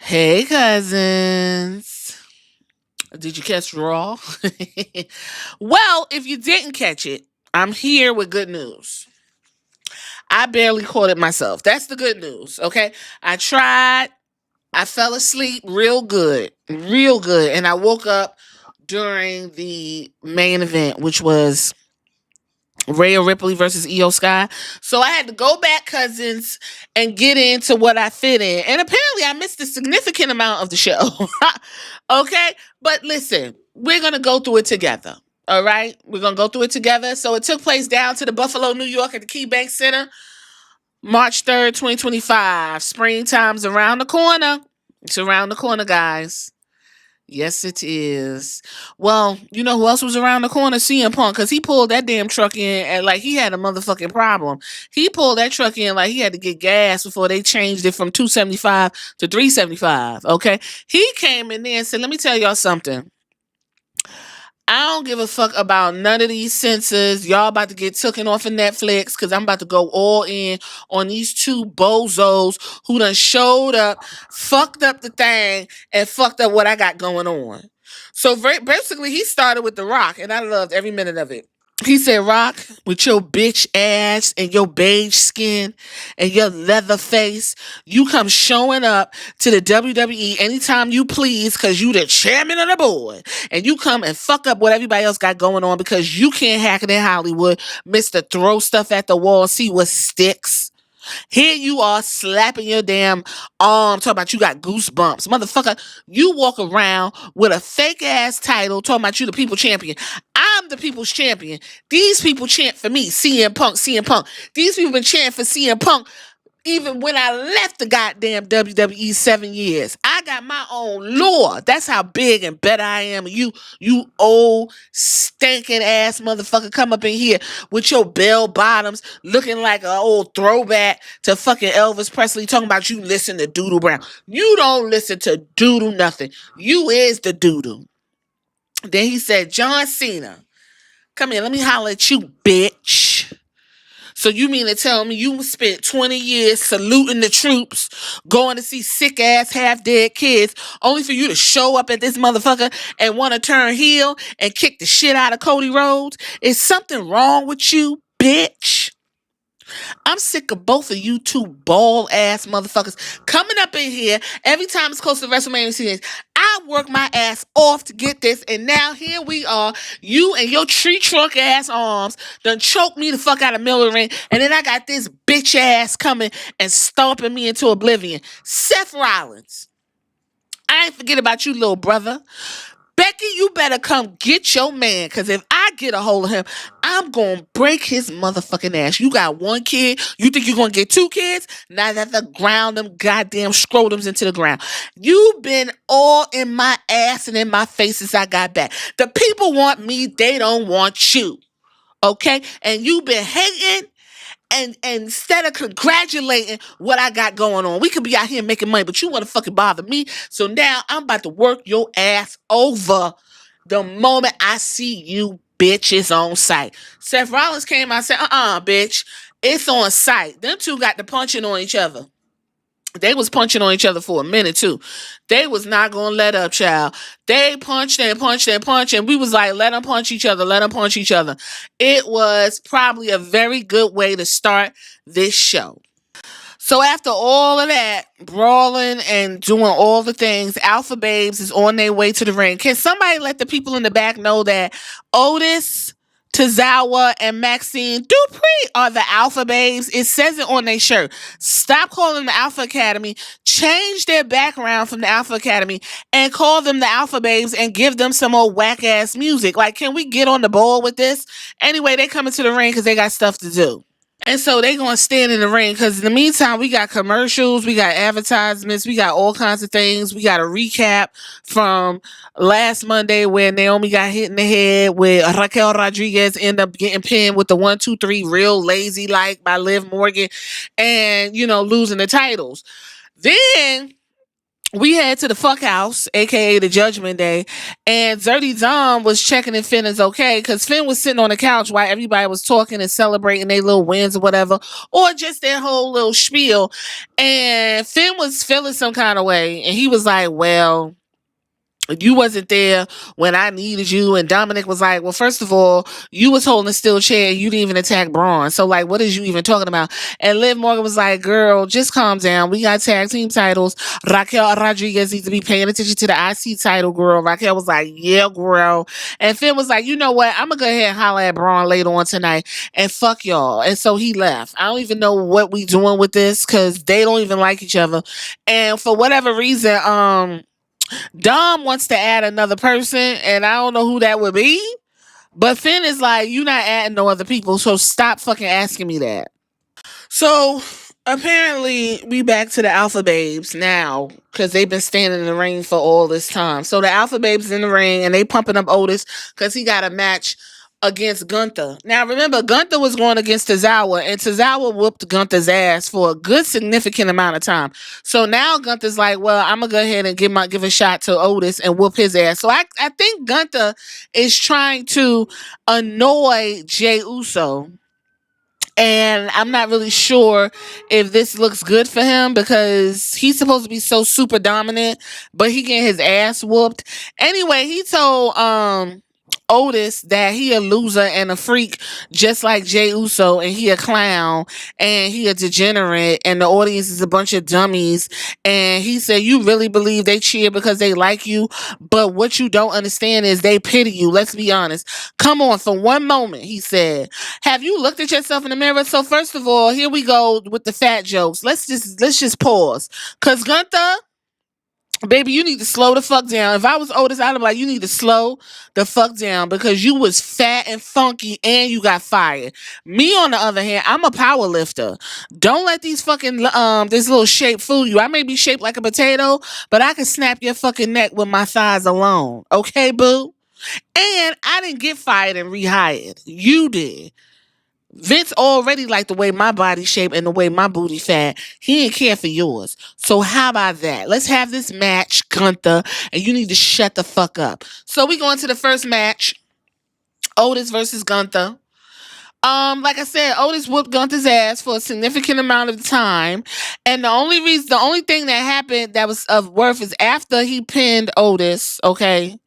Hey, cousins. Did you catch Raw? Well, if you didn't catch it, I'm here with good news. I barely caught it myself. That's the good news, okay? I tried. I fell asleep real good. And I woke up during the main event, which was Rhea Ripley versus Iyo Sky. So I had to go back, cousins, and get into what I fit in. And apparently I missed a significant amount of the show. Okay? But listen, we're going to go through it together. All right? We're going to go through it together. So it took place down to the Buffalo, New York at the KeyBank Center, March 3rd, 2025. Springtime's around the corner. It's around the corner, guys. Yes, it is. Well, you know who else was around the corner? CM Punk, because he pulled that damn truck in and like he had a motherfucking problem. He pulled that truck in like he had to get gas before they changed it from 275 to 375. Okay. He came in there and said, let me tell y'all something. I don't give a fuck about none of these censors. Y'all about to get taken off of Netflix because I'm about to go all in on these two bozos who done showed up, fucked up the thing, and fucked up what I got going on. So basically, he started with The Rock, and I loved every minute of it. He said, Rock, with your bitch ass and your beige skin and your leather face, you come showing up to the WWE anytime you please because you the chairman of the board. And you come and fuck up what everybody else got going on because you can't hack it in Hollywood, Mr. Throw stuff at the wall, see what sticks. Here you are slapping your damn arm, talking about you got goosebumps. Motherfucker, you walk around with a fake ass title talking about you the people champion. I'm the people's champion. These people chant for me, CM Punk, CM Punk. These people been chanting for CM Punk even when I left the goddamn WWE 7 years. I got my own lore. That's how big and better I am. You old stinking ass motherfucker come up in here with your bell bottoms looking like an old throwback to fucking Elvis Presley talking about you listen to Doodle Brown. You don't listen to Doodle nothing. You is the Doodle. Then he said, John Cena, come here, let me holler at you, bitch. So you mean to tell me you spent 20 years saluting the troops, going to see sick ass half dead kids, only for you to show up at this motherfucker and want to turn heel and kick the shit out of Cody Rhodes? Is something wrong with you, bitch? I'm sick of both of you two bald ass motherfuckers coming up in here every time it's close to WrestleMania season. I work my ass off to get this, and now here we are. You and your tree trunk ass arms done choke me the fuck out of Miller Ring, and then I got this bitch ass coming and stomping me into oblivion. Seth Rollins. I ain't forget about you, little brother. Becky, you better come get your man, because if I get a hold of him, I'm going to break his motherfucking ass. You got one kid. You think you're going to get two kids? Now that the ground them goddamn scrotums into the ground. You've been all in my ass and in my face since I got back. The people want me. They don't want you. Okay? And you've been hating and instead of congratulating what I got going on. We could be out here making money, but you want to fucking bother me. So now I'm about to work your ass over the moment I see you bitches on site. Seth Rollins came out and said, bitch, it's on site. Them two got to punching on each other. They was punching on each other for a minute too. They was not gonna let up, child. They punched and punched and punched, and we was like, let them punch each other, let them punch each other. It was probably a very good way to start this show. So after all of that, brawling and doing all the things, Alpha Babes is on their way to the ring. Can somebody let the people in the back know that Otis, Tozawa, and Maxine Dupree are the Alpha Babes? It says it on their shirt. Stop calling them the Alpha Academy. Change their background from the Alpha Academy and call them the Alpha Babes and give them some old whack ass music. Like, can we get on the ball with this? Anyway, they coming to the ring because they got stuff to do. And so they gonna stand in the ring because in the meantime we got commercials, we got advertisements, we got all kinds of things. We got a recap from last Monday where Naomi got hit in the head, where Raquel Rodriguez ended up getting pinned with the 1-2-3 real lazy like by Liv Morgan, and losing the titles. Then we head to the fuck house, aka the Judgment Day, and Dirty Dom was checking if Finn is okay because Finn was sitting on the couch while everybody was talking and celebrating their little wins or whatever, or just their whole little spiel. And Finn was feeling some kind of way, and he was like, "Well, you wasn't there when I needed you." And Dominic was like, "Well, first of all, you was holding a steel chair and you didn't even attack Braun. So like, what is you even talking about?" And Liv Morgan was like, "Girl, just calm down. We got tag team titles. Raquel Rodriguez needs to be paying attention to the IC title, girl." Raquel was like, "Yeah, girl." And Finn was like, "You know what? I'm gonna go ahead and holler at Braun later on tonight and fuck y'all." And so he left. I don't even know what we doing with this because they don't even like each other. And for whatever reason, Dom wants to add another person, and I don't know who that would be. But Finn is like, "You not adding no other people, so stop fucking asking me that." So apparently we back to the Alpha Babes now because they've been standing in the ring for all this time. So the Alpha Babes in the ring and they pumping up Otis because he got a match against Gunther. Now remember, Gunther was going against Tozawa, and Tozawa whooped Gunther's ass for a good significant amount of time. So now Gunther's like, "Well, I'm gonna go ahead and give a shot to Otis and whoop his ass." So I think Gunther is trying to annoy Jey Uso, and I'm not really sure if this looks good for him because he's supposed to be so super dominant, but he getting his ass whooped. Anyway, he told Otis that he a loser and a freak just like Jey Uso, and he a clown and he a degenerate and the audience is a bunch of dummies. And he said, "You really believe they cheer because they like you, but what you don't understand is they pity you. Let's be honest. Come on, for one moment," he said. "Have you looked at yourself in the mirror?" So first of all, here we go with the fat jokes. Let's just pause. Cause Gunther, baby, you need to slow the fuck down. If I was Otis, I'd be like, "You need to slow the fuck down because you was fat and funky and you got fired." Me, on the other hand, I'm a power lifter. Don't let these fucking this little shape fool you. I may be shaped like a potato, but I can snap your fucking neck with my thighs alone. Okay, boo? And I didn't get fired and rehired. You did. Vince already liked the way my body shape and the way my booty fat. He didn't care for yours. So how about that? Let's have this match, Gunther, and you need to shut the fuck up. So we go into the first match, Otis versus Gunther. Like I said, Otis whooped Gunther's ass for a significant amount of time, and the only thing that happened that was of worth is after he pinned Otis. Okay,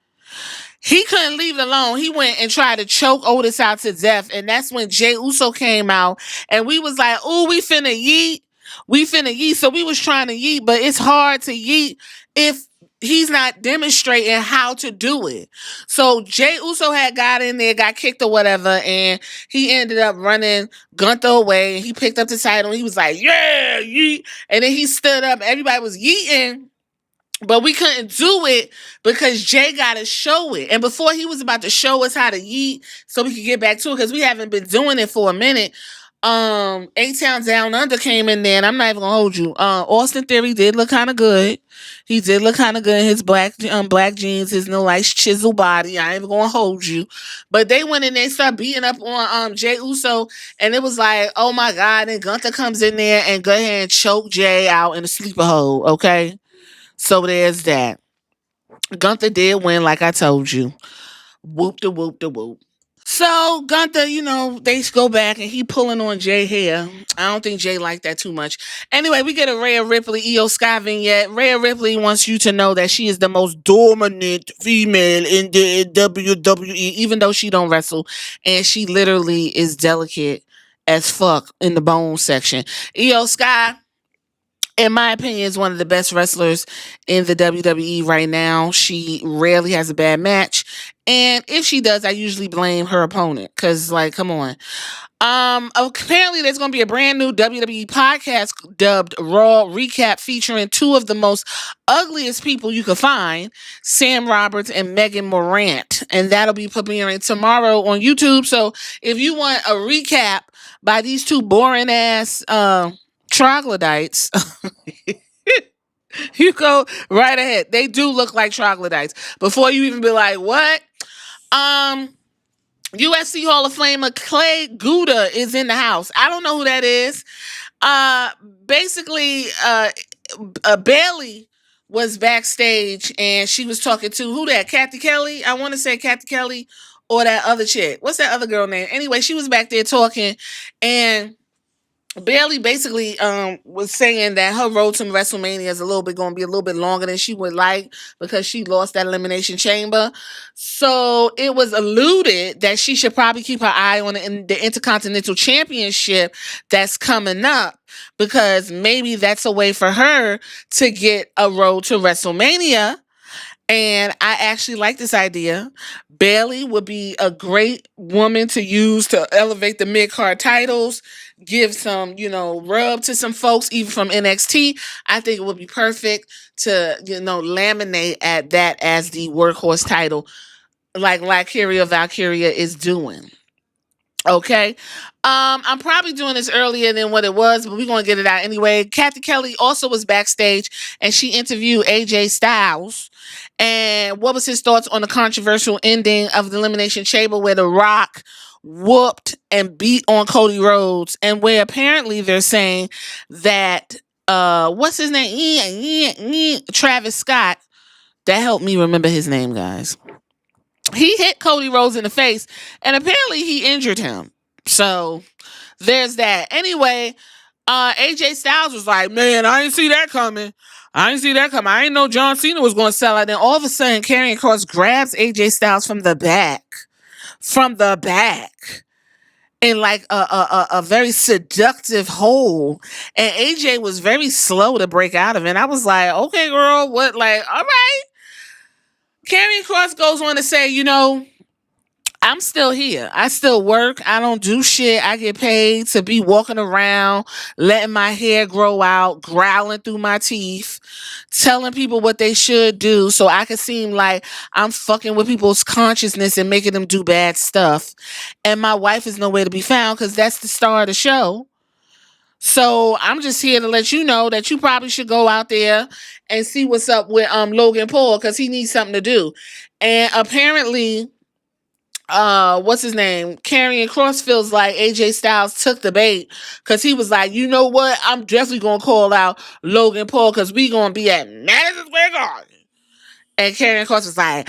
he couldn't leave it alone. He went and tried to choke Otis out to death. And that's when Jey Uso came out. And we was like, "Ooh, we finna yeet. We finna yeet." So we was trying to yeet, but it's hard to yeet if he's not demonstrating how to do it. So Jey Uso had got in there, got kicked or whatever, and he ended up running Gunther away. He picked up the title. And he was like, "Yeah, yeet." And then he stood up. Everybody was yeeting. But we couldn't do it because Jay got to show it. And before he was about to show us how to yeet so we could get back to it, because we haven't been doing it for a minute. A-Town Down Under came in there, and I'm not even gonna hold you. Austin Theory did look kind of good. He did look kind of good in his black jeans, his no nice chisel body. I ain't even gonna hold you. But they went in there and started beating up on Jey Uso, and it was like, oh my God. And Gunther comes in there and go ahead and choke Jay out in a sleeper hole, okay? So there's that. Gunther did win, like I told you. Whoop de whoop de whoop. So Gunther, they go back and he pulling on Jay hair. I don't think Jay liked that too much. Anyway, we get a Rhea Ripley, Iyo Sky vignette. Rhea Ripley wants you to know that she is the most dominant female in the WWE, even though she don't wrestle, and she literally is delicate as fuck in the bone section. Iyo Sky, in my opinion, is one of the best wrestlers in the WWE right now. She rarely has a bad match. And if she does, I usually blame her opponent. Cause like, come on. Apparently there's gonna be a brand new WWE podcast dubbed Raw Recap featuring two of the most ugliest people you could find, Sam Roberts and Megan Morant. And that'll be premiering tomorrow on YouTube. So if you want a recap by these two boring ass troglodytes, you go right ahead. They do look like troglodytes. Before you even be like, what? UFC Hall of Famer Clay Guda is in the house. I don't know who that is. Basically, Bailey was backstage and she was talking to who that? Kathy Kelly? I want to say Kathy Kelly or that other chick. What's that other girl name? Anyway, she was back there talking and Bailey basically was saying that her road to WrestleMania is a little bit going to be a little bit longer than she would like because she lost that Elimination Chamber. So it was alluded that she should probably keep her eye on the Intercontinental Championship that's coming up because maybe that's a way for her to get a road to WrestleMania. And I actually like this idea. Bailey would be a great woman to use to elevate the mid-card titles, give some, rub to some folks, even from NXT. I think it would be perfect to, laminate at that as the workhorse title, like Valkyria is doing. Okay. I'm probably doing this earlier than what it was, but we're going to get it out anyway. Kathy Kelly also was backstage and she interviewed AJ Styles. And what was his thoughts on the controversial ending of the Elimination Chamber where The Rock whooped and beat on Cody Rhodes, and where apparently they're saying that what's his name? Travis Scott. That helped me remember his name, guys. He hit Cody Rhodes in the face and apparently he injured him. So there's that. Anyway, AJ Styles was like, man, I didn't see that coming. I didn't know John Cena was going to sell out. Then all of a sudden, Karrion Kross grabs AJ Styles from the back, in like a very seductive hold. And AJ was very slow to break out of it. And I was like, okay, girl, what? Like, all right. Karrion Kross goes on to say, I'm still here. I still work. I don't do shit. I get paid to be walking around, letting my hair grow out, growling through my teeth, telling people what they should do so I can seem like I'm fucking with people's consciousness and making them do bad stuff. And my wife is nowhere to be found because that's the star of the show. So I'm just here to let you know that you probably should go out there and see what's up with Logan Paul because he needs something to do. And apparently, what's his name? Karrion Kross feels like AJ Styles took the bait because he was like, you know what? I'm definitely gonna call out Logan Paul because we gonna be at Madison Square Garden. And Karrion Kross was like,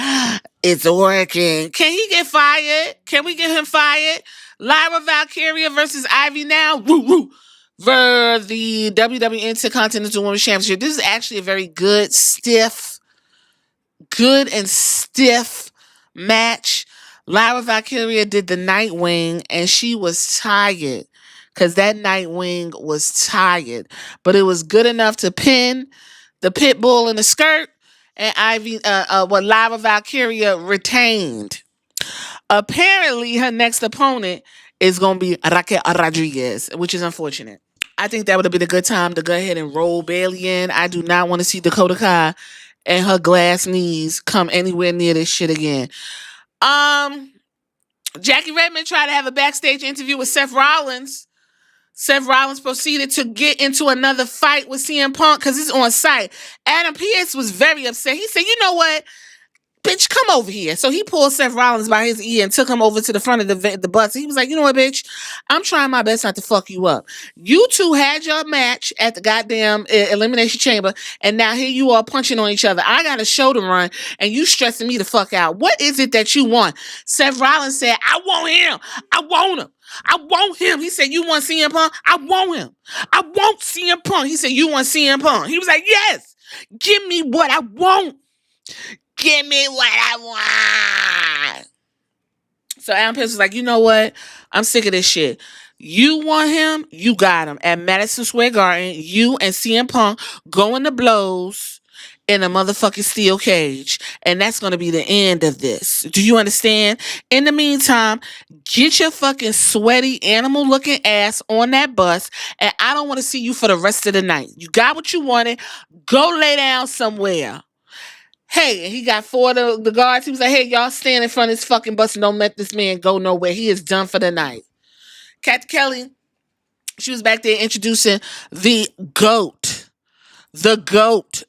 it's working. Can he get fired? Can we get him fired? Lyra Valkyria versus Ivy now. Woo woo. For the WWE Intercontinental Women's Championship. This is actually a very good and stiff match. Lyra Valkyria did the Nightwing and she was tired because that Nightwing was tired. But it was good enough to pin the pit bull in the skirt and Lyra Valkyria retained. Apparently, her next opponent is going to be Raquel Rodriguez, which is unfortunate. I think that would have been a good time to go ahead and roll Bailey in. I do not want to see Dakota Kai and her glass knees come anywhere near this shit again. Jackie Redmond tried to have a backstage interview with Seth Rollins. Seth Rollins proceeded to get into another fight with CM Punk because it's on site. Adam Pearce was very upset. He said, you know what? Bitch, come over here. So he pulled Seth Rollins by his ear and took him over to the front of the bus. He was like, you know what, bitch? I'm trying my best not to fuck you up. You two had your match at the goddamn Elimination Chamber, and now here you are punching on each other. I got a show to run, and you stressing me the fuck out. What is it that you want? Seth Rollins said, I want him. I want him. I want him. He said, you want CM Punk? I want him. I want CM Punk. He said, you want CM Punk? He was like, yes. Give me what I want. Give me what I want. So Adam Pearce was like, you know what? I'm sick of this shit. You want him? You got him. At Madison Square Garden, you and CM Punk going to blows in a motherfucking steel cage. And that's going to be the end of this. Do you understand? In the meantime, get your fucking sweaty animal looking ass on that bus. And I don't want to see you for the rest of the night. You got what you wanted. Go lay down somewhere. Hey, he got four of the guards. He was like, hey, y'all stand in front of this fucking bus and don't let this man go nowhere. He is done for the night. Kathy Kelly, she was back there introducing the GOAT,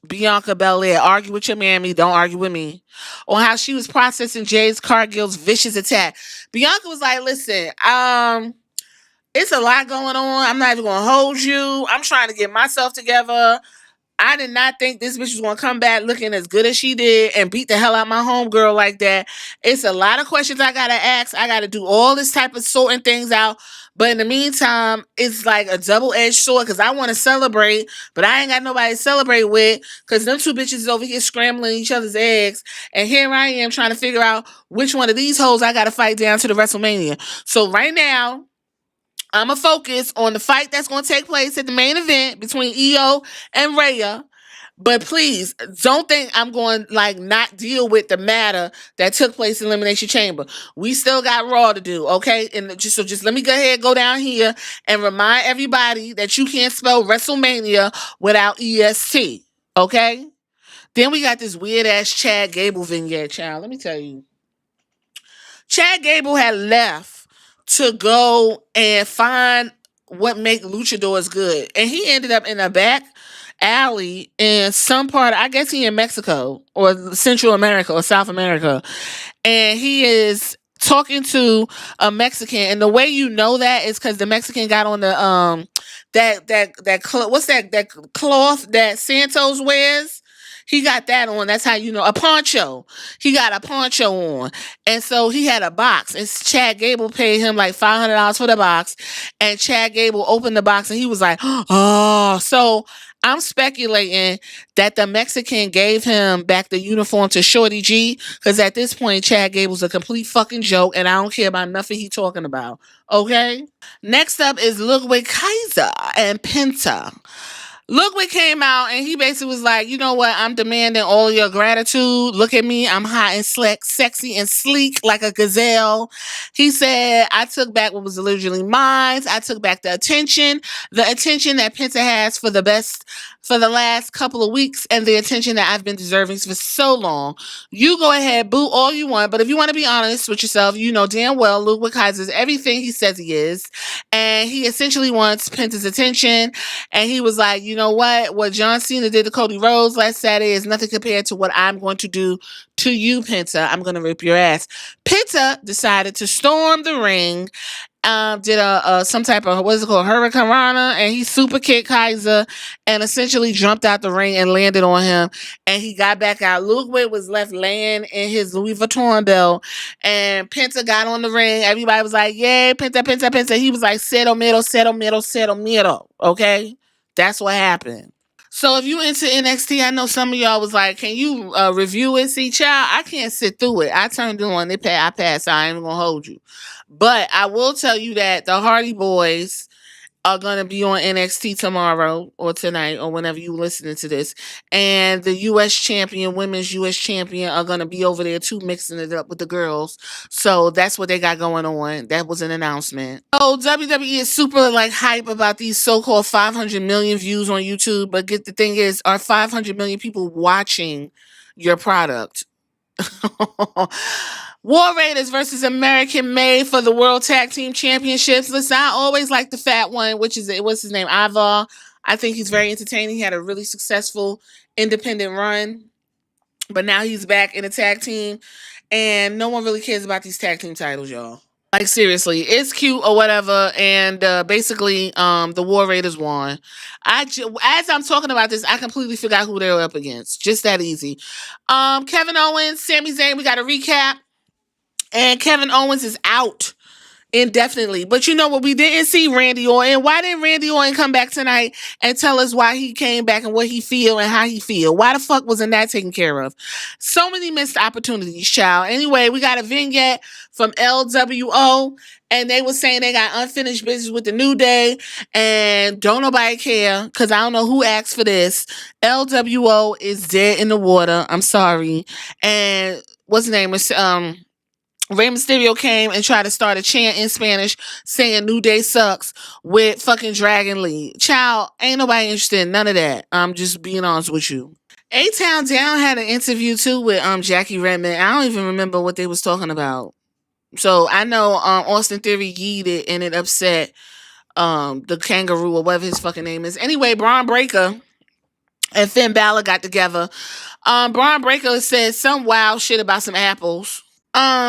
Bianca Belair. Argue with your mammy, don't argue with me. On how she was processing Jade Cargill's vicious attack. Bianca was like, listen, it's a lot going on. I'm not even going to hold you. I'm trying to get myself together. I did not think this bitch was gonna come back looking as good as she did and beat the hell out my homegirl like that. It's a lot of questions I gotta ask. I gotta do all this type of sorting things out. But in the meantime, it's like a double-edged sword because I want to celebrate, but I ain't got nobody to celebrate with because them two bitches is over here scrambling each other's eggs. And here I am trying to figure out which one of these hoes I gotta fight down to the WrestleMania. So right now, I'm going to focus on the fight that's going to take place at the main event between Iyo and Rhea. But please don't think I'm going like not deal with the matter that took place in Elimination Chamber. We still got Raw to do, okay? And just let me go ahead, go down here and remind everybody that you can't spell WrestleMania without EST, okay? Then we got this weird ass Chad Gable vignette, child. Let me tell you. Chad Gable had left to go and find what make luchadors good. And he ended up in a back alley in some part, I guess he in Mexico or Central America or South America. And he is talking to a Mexican. And the way you know that is because the Mexican got on the what's that cloth that Santos wears? He got that on. That's how you know. A poncho. He got a poncho on. And so he had a box. And Chad Gable paid him like $500 for the box. And Chad Gable opened the box and he was like, oh. So I'm speculating that the Mexican gave him back the uniform to Shorty G. Because at this point, Chad Gable's a complete fucking joke. And I don't care about nothing he talking about. Okay? Next up is Look with Kaiser and Penta. Ludwig came out and he basically was like, you know what? I'm demanding all your gratitude. Look at me. I'm hot and slick, sexy and sleek like a gazelle. He said, I took back what was originally mine. I took back the attention that Penta has for the last couple of weeks and the attention that I've been deserving for so long. You go ahead, boo all you want. But if you want to be honest with yourself, you know damn well Ludwig Kaiser is everything he says he is. And he essentially wants Penta's attention. And he was like, you know what John Cena did to Cody Rhodes last Saturday is nothing compared to what I'm going to do to you, Penta. I'm going to rip your ass. Penta decided to storm the ring, did some type of, what is it called, Hurricane Rana, and he super kicked Kaiser and essentially jumped out the ring and landed on him. And he got back out. Ludwig was left laying in his Louis Vuitton belt, and Penta got on the ring. Everybody was like, yay, Penta, Penta, Penta. He was like, cero miedo, cero miedo, cero miedo. Okay? That's what happened. So if you into NXT, I know some of y'all was like, can you review it? See, child, I can't sit through it. I turned it on. I passed. I ain't going to hold you. But I will tell you that the Hardy Boys are going to be on NXT tomorrow or tonight or whenever you listening to this. And the U.S. champion, women's U.S. champion are going to be over there too, mixing it up with the girls. So that's what they got going on. That was an announcement. So WWE is super like hype about these so-called 500 million views on YouTube. But the thing is, are 500 million people watching your product? War Raiders versus American Made for the World Tag Team Championships. Listen, I always like the fat one, which is, what's his name? Ivar. I think he's very entertaining. He had a really successful independent run, but now he's back in a tag team, and no one really cares about these tag team titles, y'all. Like, seriously, it's cute or whatever, and basically, the War Raiders won. As I'm talking about this, I completely forgot who they were up against. Just that easy. Kevin Owens, Sami Zayn, we got a recap. And Kevin Owens is out indefinitely. But you know what? We didn't see Randy Orton. Why didn't Randy Orton come back tonight and tell us why he came back and what he feel and how he feel? Why the fuck wasn't that taken care of? So many missed opportunities, child. Anyway, we got a vignette from LWO, and they were saying they got unfinished business with the New Day, and don't nobody care because I don't know who asked for this. LWO is dead in the water. I'm sorry. And what's the name? Rey Mysterio came and tried to start a chant in Spanish saying New Day sucks with fucking Dragon Lee. Child, ain't nobody interested in none of that. I'm just being honest with you. A-Town Down had an interview too with Jackie Redmond. I don't even remember what they was talking about. So I know Austin Theory yeeted and it upset the kangaroo or whatever his fucking name is. Anyway, Braun Breakker and Finn Balor got together. Braun Breakker said some wild shit about some apples.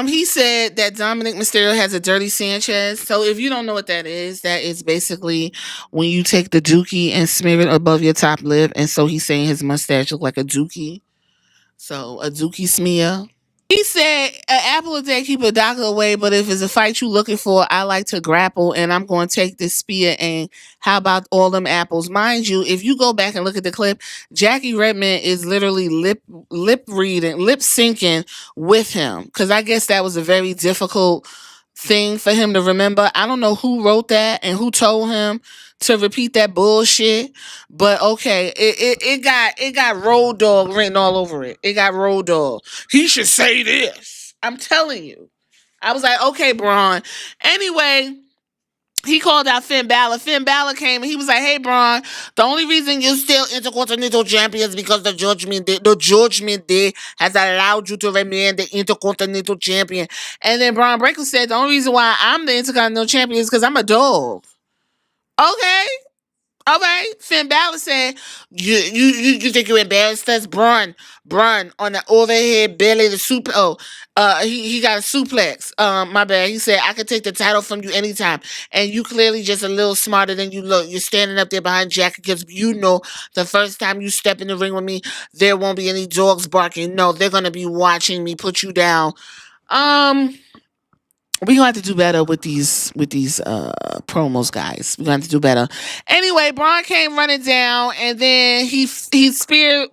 He said that Dominic Mysterio has a dirty Sanchez. So if you don't know what that is basically when you take the dookie and smear it above your top lip. And so he's saying his mustache look like a dookie. So a dookie smear. He said, an apple a day keep a doctor away, but if it's a fight you looking for, I like to grapple, and I'm going to take this spear, and how about all them apples? Mind you, if you go back and look at the clip, Jackie Redmond is literally lip reading, lip syncing with him, because I guess that was a very difficult thing for him to remember. I don't know who wrote that and who told him to repeat that bullshit, but okay, it got Road Dog written all over it. It got Road Dog. He should say this. I'm telling you. I was like, okay, Braun. Anyway, he called out Finn Balor. Finn Balor came and he was like, hey, Braun, the only reason you're still Intercontinental Champion is because the Judgement Day has allowed you to remain the Intercontinental Champion. And then Braun Breakker said, the only reason why I'm the Intercontinental Champion is because I'm a dog. Okay. All right. Finn Balor said, you think you embarrassed us? Braun on the overhead belly, the super. He got a suplex. My bad. He said, I could take the title from you anytime. And you clearly just a little smarter than you look. You're standing up there behind Jackie because you know the first time you step in the ring with me, there won't be any dogs barking. No, they're going to be watching me put you down. We gonna have to do better with these promos, guys. We gonna have to do better. Anyway, Braun came running down, and then he speared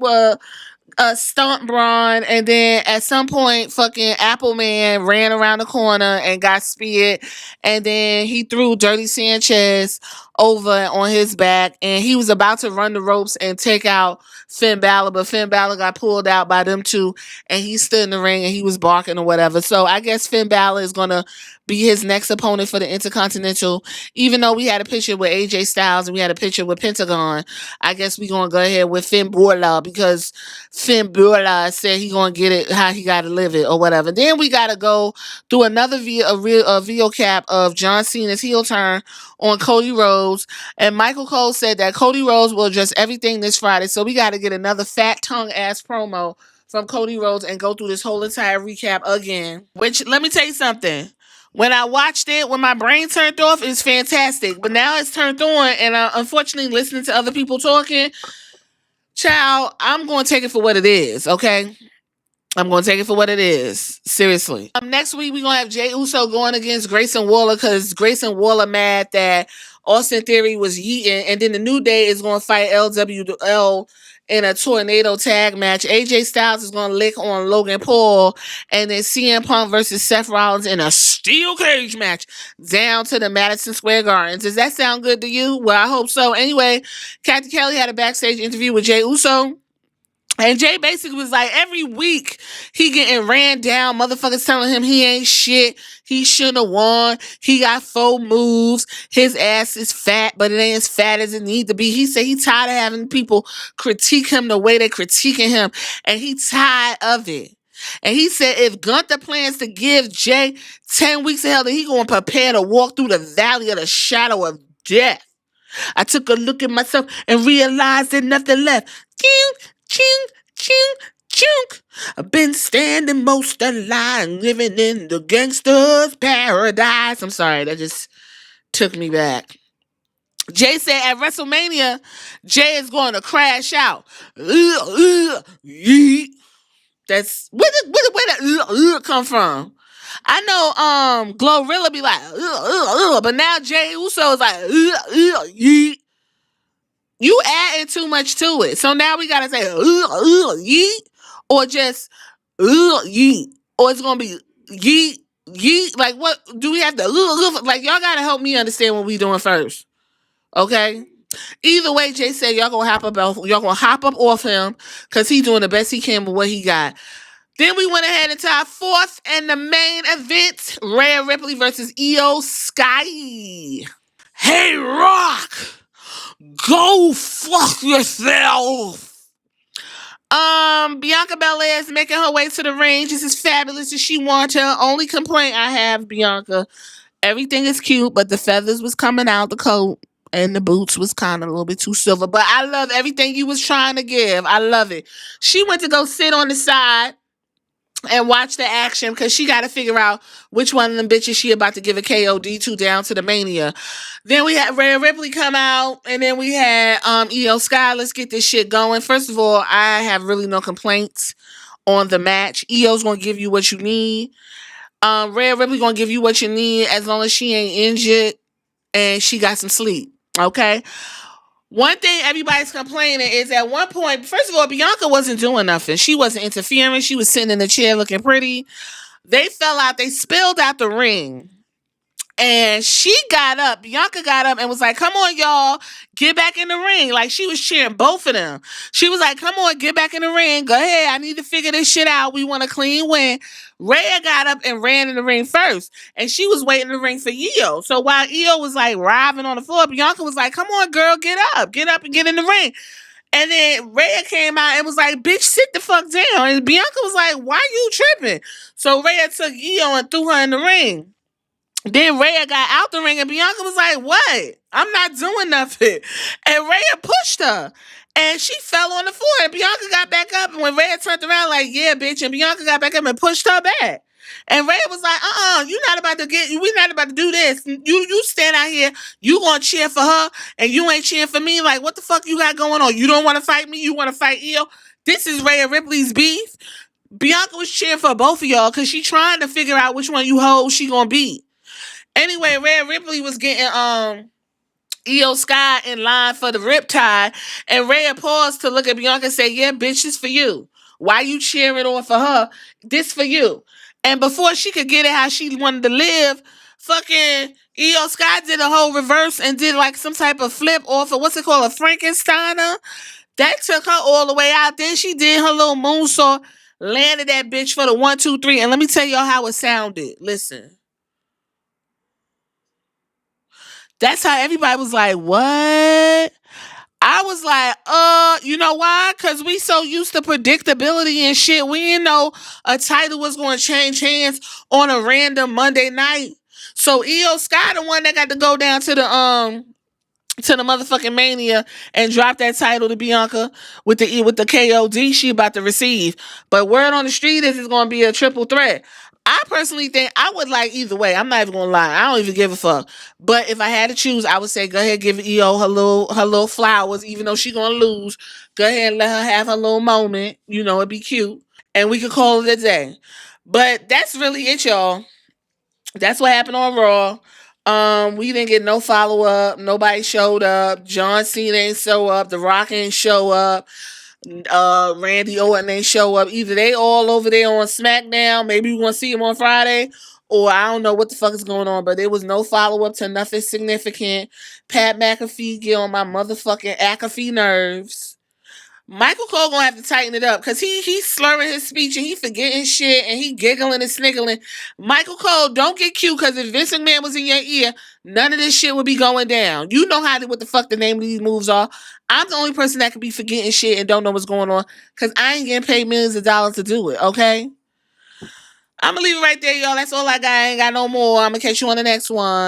stunt Braun, and then at some point, fucking Apple Man ran around the corner and got speared, and then he threw Dirty Sanchez over on his back, and he was about to run the ropes and take out Finn Balor, but Finn Balor got pulled out by them two, and he stood in the ring and he was barking or whatever. So I guess Finn Balor is gonna be his next opponent for the Intercontinental. Even though we had a picture with AJ Styles and we had a picture with Pentagon, I guess we gonna go ahead with Finn Balor because Finn Balor said he gonna get it how he gotta live it or whatever. Then we gotta go through another video cap of John Cena's heel turn on Cody Rhodes, and Michael Cole said that Cody Rhodes will address everything this Friday. So we gotta get another fat tongue ass promo from Cody Rhodes and go through this whole entire recap again. Which, let me tell you something. When I watched it, when my brain turned off, it's fantastic. But now it's turned on, and unfortunately, listening to other people talking, child, I'm going to take it for what it is, okay? I'm going to take it for what it is. Seriously. Next week, we're going to have Jey Uso going against Grayson Waller because Grayson Waller mad that Austin Theory was yeeting. And then the New Day is going to fight LWL in a tornado tag match. AJ Styles is going to lick on Logan Paul. And then CM Punk versus Seth Rollins in a steel cage match down to the Madison Square Garden. Does that sound good to you? Well, I hope so. Anyway, Kathy Kelly had a backstage interview with Jey Uso. And Jay basically was like, every week he getting ran down, motherfuckers telling him he ain't shit, he shouldn't have won, he got 4 moves, his ass is fat, but it ain't as fat as it need to be. He said he tired of having people critique him the way they critiquing him, and he tired of it. And he said if Gunther plans to give Jay 10 weeks of hell, then he gonna prepare to walk through the valley of the shadow of death. I took a look at myself and realized there's nothing left. Ching, ching, chunk. I've been standing most alive, living in the gangster's paradise. I'm sorry, that just took me back. Jay said at WrestleMania, Jay is going to crash out. That's where that come from? I know Glorilla be like, but now Jay Uso is like, you adding too much to it. So now we gotta say yeet, or just yeet, or it's gonna be yeet, yeet. Like, what do we have to like? Y'all gotta help me understand what we doing first, okay? Either way, Jay said y'all gonna hop up off him because he doing the best he can with what he got. Then we went ahead into our fourth and the main event: Rhea Ripley versus Iyo Sky. Hey, Rock! Go fuck yourself. Bianca Belair is making her way to the ring just as fabulous as she wants her. Only complaint I have, Bianca, everything is cute, but the feathers was coming out the coat and the boots was kind of a little bit too silver. But I love everything you was trying to give. I love it. She went to go sit on the side and watch the action because she got to figure out which one of them bitches she about to give a KOD to down to the Mania. Then we had Rhea Ripley come out, and then we had Iyo Sky. Let's get this shit going. First of all, I have really no complaints on the match. Io's gonna give you what you need. Rhea Ripley gonna give you what you need as long as she ain't injured and she got some sleep. Okay. One thing everybody's complaining is at one point, first of all, Bianca wasn't doing nothing. She wasn't interfering. She was sitting in the chair looking pretty. They fell out. They spilled out the ring. And she got up. Bianca got up and was like, come on, y'all. Get back in the ring. Like, she was cheering both of them. She was like, come on, get back in the ring. Go ahead. I need to figure this shit out. We want a clean win. Rhea got up and ran in the ring first. And she was waiting in the ring for Iyo. So while Iyo was like writhing on the floor, Bianca was like, come on, girl, get up. Get up and get in the ring. And then Rhea came out and was like, bitch, sit the fuck down. And Bianca was like, why you tripping? So Rhea took Iyo and threw her in the ring. Then Rhea got out the ring and Bianca was like, what? I'm not doing nothing. And Rhea pushed her. And she fell on the floor. And Bianca got back up. And when Rhea turned around, like, yeah, bitch. And Bianca got back up and pushed her back. And Rhea was like, we're not about to do this. You stand out here, you gonna cheer for her, and you ain't cheering for me. Like, what the fuck you got going on? You don't want to fight me? You want to fight Iyo? This is Rhea Ripley's beef. Bianca was cheering for both of y'all because she trying to figure out which one you hold she gonna beat. Anyway, Rhea Ripley was getting Iyo Sky in line for the riptide, and Rhea paused to look at Bianca and say, yeah, bitch, this for you. Why you cheering on for her? This for you. And before she could get it how she wanted to live, fucking Iyo Sky did a whole reverse and did like some type of flip off of what's it called, a Frankensteiner. That took her all the way out. Then she did her little moonsault, landed that bitch for the 1, 2, 3. And let me tell y'all how it sounded. Listen. That's how everybody was like, what? I was like, you know why? Because we so used to predictability and shit. We didn't know a title was going to change hands on a random Monday night. So Iyo Sky, the one that got to go down to the motherfucking Mania and drop that title to Bianca with the KOD she about to receive. But word on the street is it's going to be a triple threat. I personally think I would like either way. I'm not even gonna lie. I don't even give a fuck. But if I had to choose, I would say go ahead, give Iyo her little flowers, even though she gonna lose. Go ahead and let her have her little moment. You know, it'd be cute. And we could call it a day. But that's really it, y'all. That's what happened on Raw. We didn't get no follow-up. Nobody showed up. John Cena ain't show up. The Rock ain't show up. Randy Orton ain't show up. Either they all over there on SmackDown. Maybe we're gonna see them on Friday, or I don't know what the fuck is going on. But there was no follow up to nothing significant. Pat McAfee get on my motherfucking McAfee nerves. Michael Cole gonna have to tighten it up because he's slurring his speech and he forgetting shit and he giggling and sniggling. Michael Cole, don't get cute because if Vince McMahon was in your ear, none of this shit would be going down. You know what the fuck the name of these moves are. I'm the only person that could be forgetting shit and don't know what's going on because I ain't getting paid millions of dollars to do it, okay? I'm gonna leave it right there, y'all. That's all I got. I ain't got no more. I'm gonna catch you on the next one.